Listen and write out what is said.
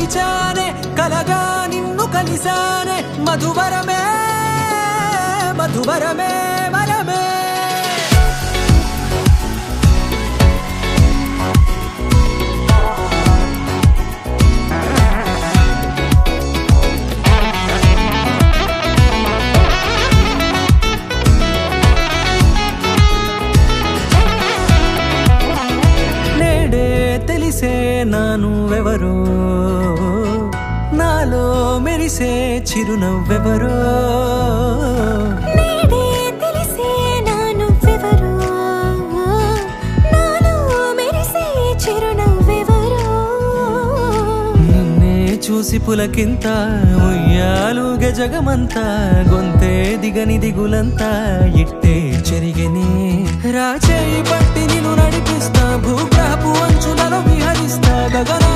పిలిచానే కలగా నిన్ను కలిసానే మధువరమే మధువరమే వరమే తెలిసే నానువెవరో నాలో మెరిసే చిరునవ్వెవరో నేడే తెలిసే నానువెవరో నాలో మెరిసే చిరునవ్వెవరో నిన్నే చూసి పులకింత ఉయ్యాలుగ జగమంతా గొంతే దిగని దిగులంతా ఇట్టే చెరిగనే రాచేయి పట్టి నిన్ను నడిపిస్తా భూగ్రహపు అంచులలో విహరిస్తా గగనా